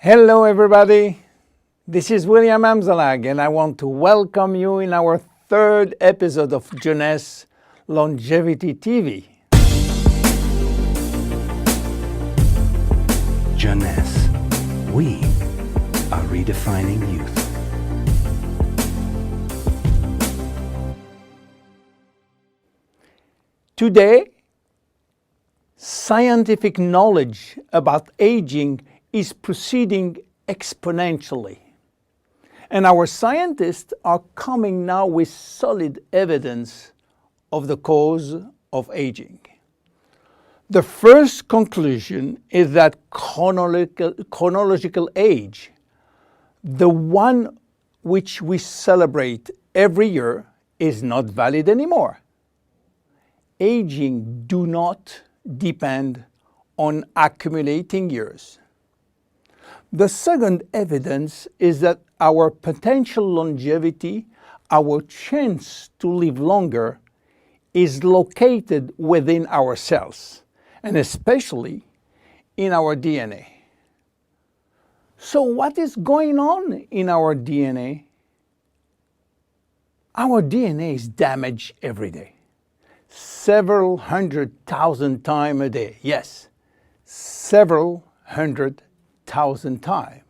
Hello everybody, this is William Amzalag and I want to welcome you in our third episode of Jeunesse Longevity TV. Jeunesse, we are redefining youth. Today, scientific knowledge about aging is proceeding exponentially. And our scientists are coming now with solid evidence of the cause of aging. The first conclusion is that chronological age, the one which we celebrate every year, is not valid anymore. Aging do not depend on accumulating years. The second evidence is that our potential longevity, our chance to live longer, is located within our cells, and especially in our DNA. So what is going on in our DNA? Our DNA is damaged every day. Several 100,000 times a day. Yes, several 100,000 times.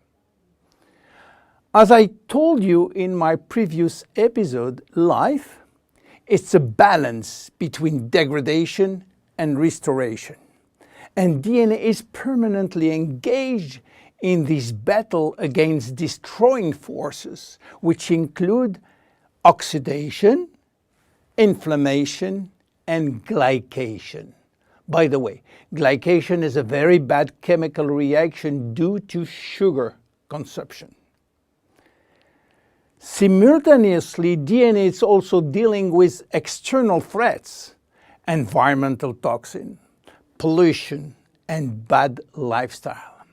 As I told you in my previous episode, life, it's a balance between degradation and restoration. And DNA is permanently engaged in this battle against destroying forces, which include oxidation, inflammation, and glycation. By the way, glycation is a very bad chemical reaction due to sugar consumption. Simultaneously, DNA is also dealing with external threats, environmental toxin, pollution, and bad lifestyle.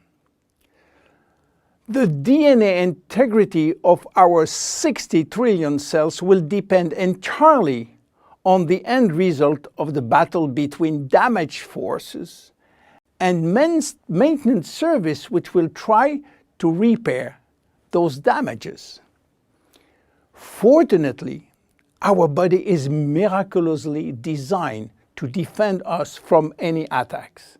The DNA integrity of our 60 trillion cells will depend entirely on the end result of the battle between damage forces and maintenance service, which will try to repair those damages. Fortunately, our body is miraculously designed to defend us from any attacks.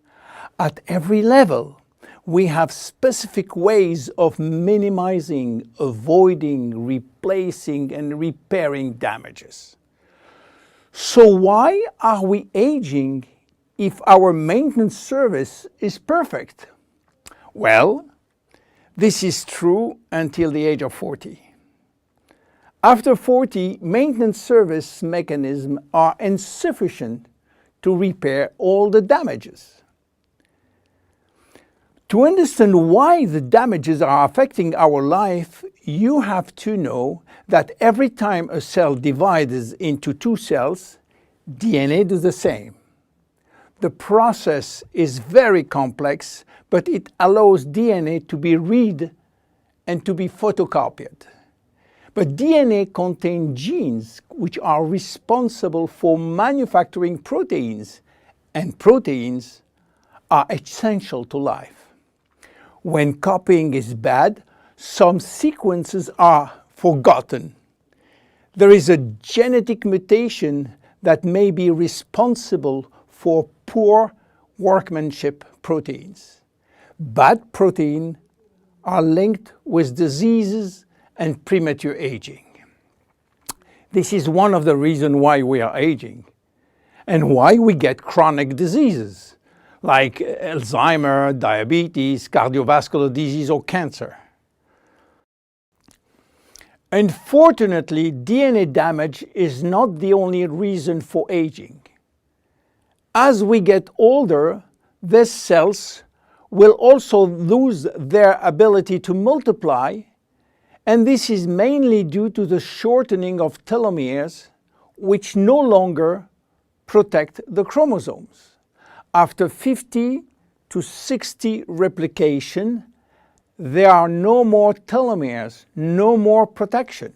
At every level, we have specific ways of minimizing, avoiding, replacing, and repairing damages. So why are we aging if our maintenance service is perfect? Well, this is true until the age of 40. After 40, maintenance service mechanisms are insufficient to repair all the damages. To understand why the damages are affecting our life, you have to know that every time a cell divides into two cells, DNA does the same. The process is very complex, but it allows DNA to be read and to be photocopied. But DNA contains genes which are responsible for manufacturing proteins, and proteins are essential to life. When copying is bad, some sequences are forgotten. There is a genetic mutation that may be responsible for poor workmanship proteins. Bad proteins are linked with diseases and premature aging. This is one of the reasons why we are aging and why we get chronic diseases like Alzheimer's, diabetes, cardiovascular disease, or cancer. Unfortunately, DNA damage is not the only reason for aging. As we get older, these cells will also lose their ability to multiply, and this is mainly due to the shortening of telomeres, which no longer protect the chromosomes. After 50 to 60 replication, there are no more telomeres, no more protection.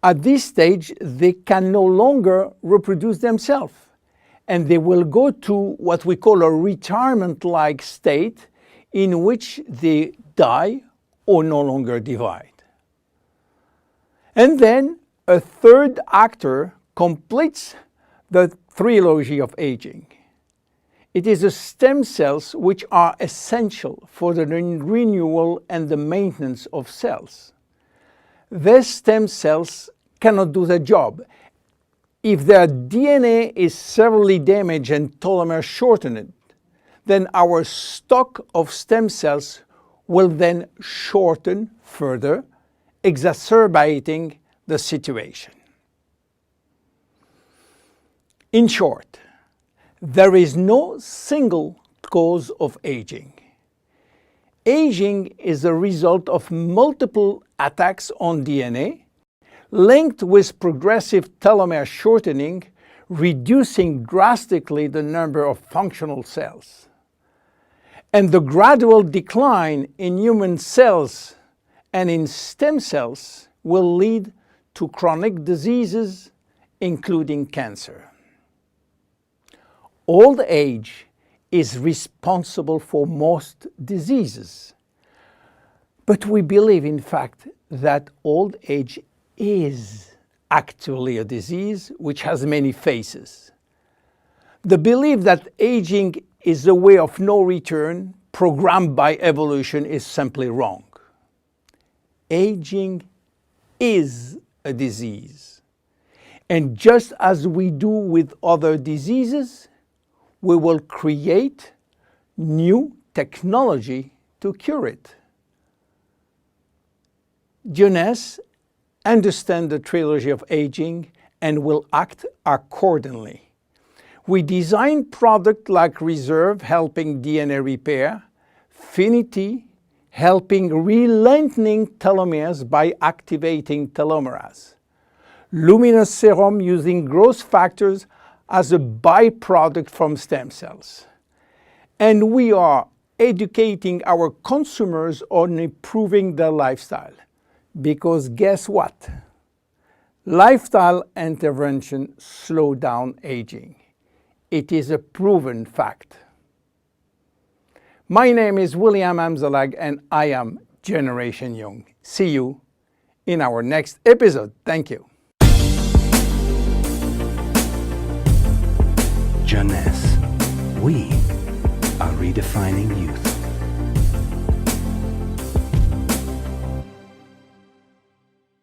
At this stage, they can no longer reproduce themselves, and they will go to what we call a retirement-like state, in which they die or no longer divide. And then a third actor completes the trilogy of aging. It is the stem cells which are essential for the renewal and the maintenance of cells. These stem cells cannot do the job. If their DNA is severely damaged and telomere shortened, then our stock of stem cells will then shorten further, exacerbating the situation. In short, there is no single cause of aging. Aging is a result of multiple attacks on DNA, linked with progressive telomere shortening, reducing drastically the number of functional cells. And the gradual decline in human cells and in stem cells will lead to chronic diseases, including cancer. Old age is responsible for most diseases. But we believe, in fact, that old age is actually a disease which has many faces. The belief that aging is a way of no return programmed by evolution is simply wrong. Aging is a disease. And just as we do with other diseases, we will create new technology to cure it. Jeunesse understand the trilogy of aging and will act accordingly. We design products like Reserve, helping DNA repair, Finity, helping re-lengthening telomeres by activating telomerase, Luminous Serum using growth factors as a byproduct from stem cells. And we are educating our consumers on improving their lifestyle. Because guess what? Lifestyle intervention slow down aging. It is a proven fact. My name is William Amzalag and I am Generation Young. See you in our next episode. Thank you. Jeunesse. We are redefining